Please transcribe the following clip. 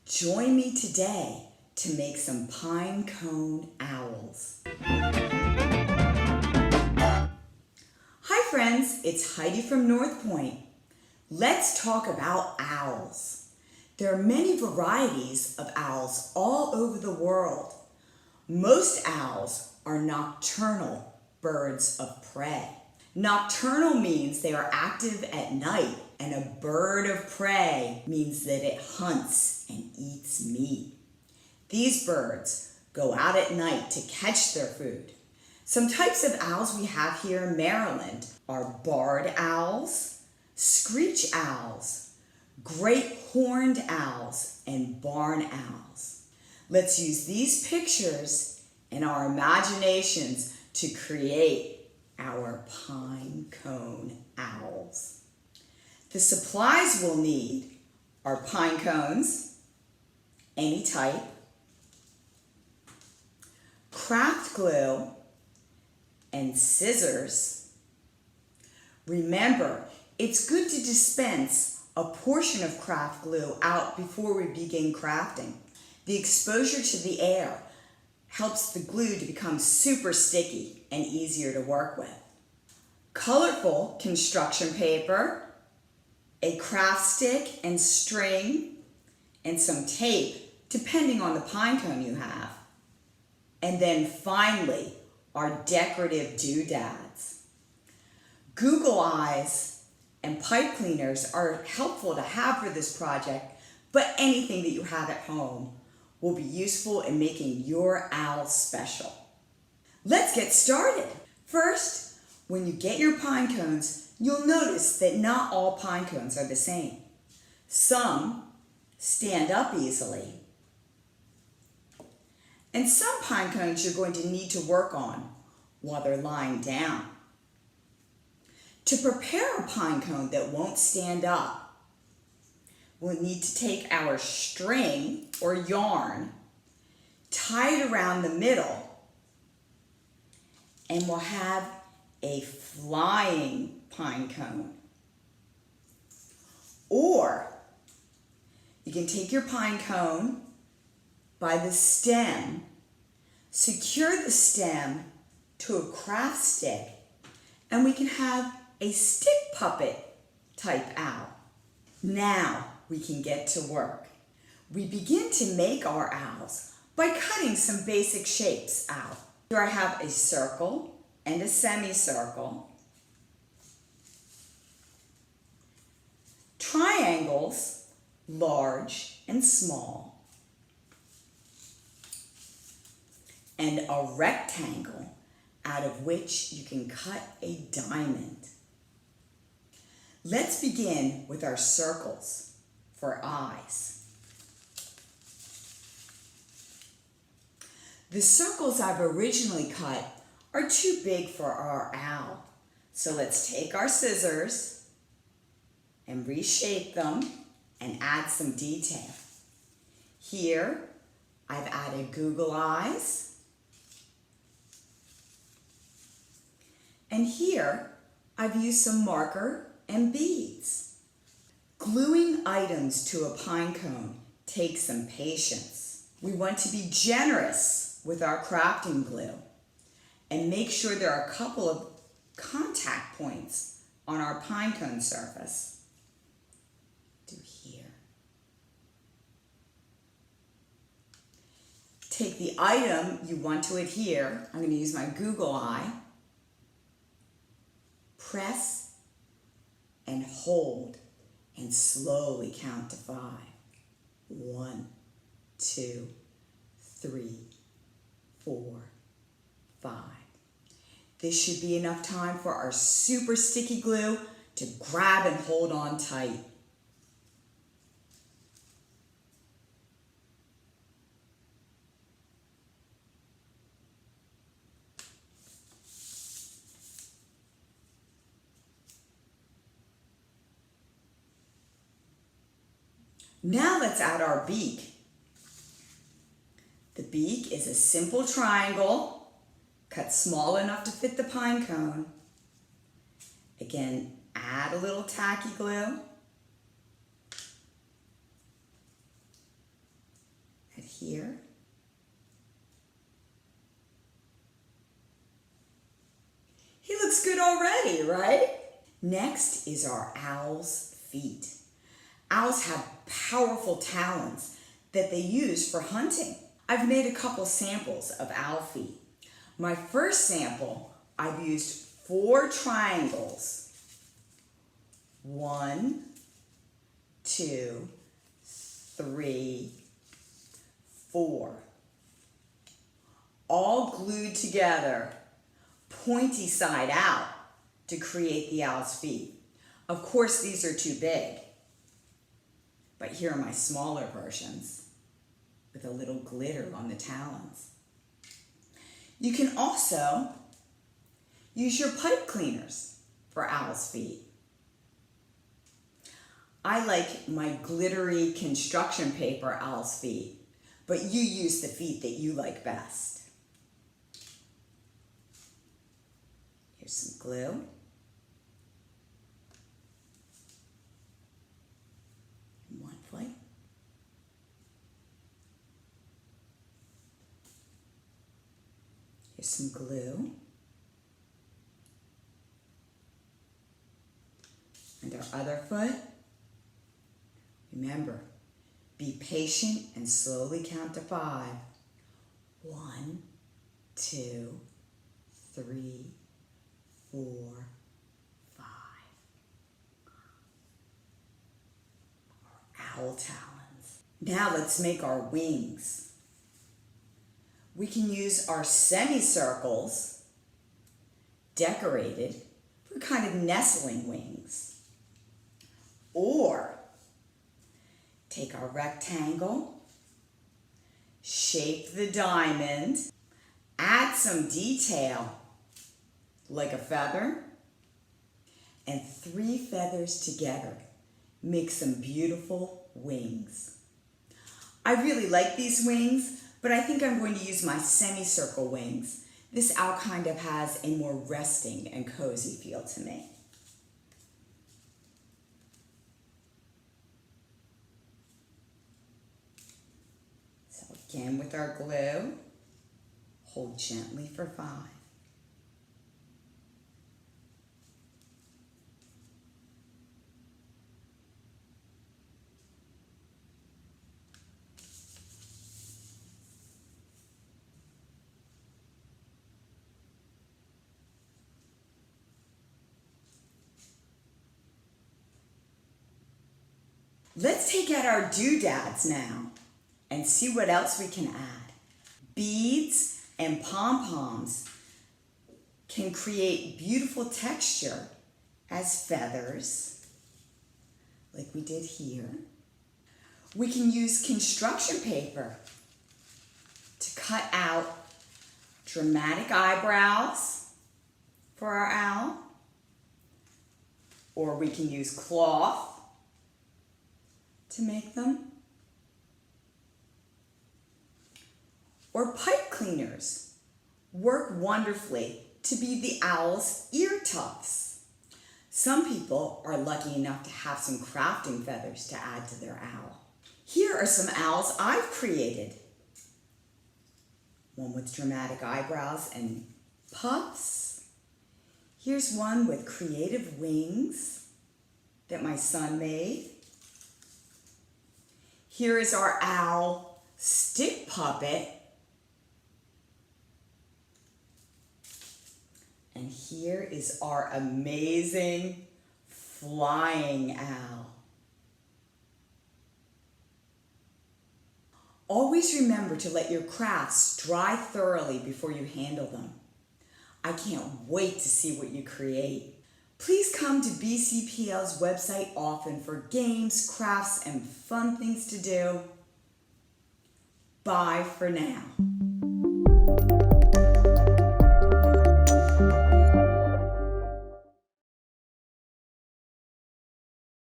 Join me today to make some pinecone owls. Hi friends, it's Heidi from North Point. Let's talk about owls. There are many varieties of owls all over the world. Most owls are nocturnal birds of prey. Nocturnal means they are active at night, and a bird of prey means that it hunts and eats meat. These birds go out at night to catch their food. Some types of owls we have here in Maryland are barred owls, screech owls, great horned owls, and barn owls. Let's use these pictures and our imaginations to create our pinecone owls. The supplies we'll need are pine cones, any type, craft glue, and scissors. Remember, it's good to dispense a portion of craft glue out before we begin crafting. The exposure to the air helps the glue to become super sticky and easier to work with. Colorful construction paper, a craft stick and string, and some tape, depending on the pine cone you have. And then finally, our decorative doodads. Google eyes and pipe cleaners are helpful to have for this project, but anything that you have at home will be useful in making your owl special. Let's get started. First, when you get your pine cones, you'll notice that not all pine cones are the same. Some stand up easily, and some pine cones you're going to need to work on while they're lying down. To prepare a pine cone that won't stand up, we'll need to take our string or yarn, tie it around the middle, and we'll have a flying pine cone. Or you can take your pine cone by the stem, secure the stem to a craft stick, and we can have a stick puppet type owl. Now we can get to work. We begin to make our owls by cutting some basic shapes out. Here I have a circle and a semicircle, triangles, large and small, and a rectangle out of which you can cut a diamond. Let's begin with our circles for eyes. The circles I've originally cut are too big for our owl. So let's take our scissors and reshape them and add some detail. Here, I've added Google eyes. And here, I've used some marker and beads. Gluing items to a pine cone takes some patience. We want to be generous with our crafting glue and make sure there are a couple of contact points on our pine cone surface. Do here. Take the item you want to adhere. I'm going to use my Google eye. Press and hold and slowly count to 5. 1, 2, 3, 4, 5. This should be enough time for our super sticky glue to grab and hold on tight. Now let's add our beak. The beak is a simple triangle, cut small enough to fit the pine cone. Again, add a little tacky glue. here. He looks good already, right? Next is our owl's feet. Owls have powerful talons that they use for hunting. I've made a couple samples of owl feet. My first sample, I've used 4 triangles. 1, 2, 3, 4. All glued together, pointy side out, to create the owl's feet. Of course, these are too big, but here are my smaller versions with a little glitter on the talons. You can also use your pipe cleaners for owl's feet. I like my glittery construction paper owl's feet, but you use the feet that you like best. Here's some glue. One foot. Here's some glue. And our other foot. Remember, be patient and slowly count to 5. 1, 2, 3, 4, 5. Our owl talons. Now let's make our wings. We can use our semicircles decorated for kind of nestling wings. Or take our rectangle, shape the diamond, add some detail like a feather, and 3 feathers together make some beautiful wings. I really like these wings, but I think I'm going to use my semicircle wings. This owl kind of has a more resting and cozy feel to me. So again with our glue, hold gently for 5. Let's take out our doodads now and see what else we can add. Beads and pom-poms can create beautiful texture as feathers, like we did here. We can use construction paper to cut out dramatic eyebrows for our owl, or we can use cloth to make them, or pipe cleaners work wonderfully to be the owl's ear tufts. Some people are lucky enough to have some crafting feathers to add to their owl. Here are some owls I've created. One with dramatic eyebrows and puffs. Here's one with creative wings that my son made. Here is our owl stick puppet. And here is our amazing flying owl. Always remember to let your crafts dry thoroughly before you handle them. I can't wait to see what you create. Please come to BCPL's website often for games, crafts, and fun things to do. Bye for now.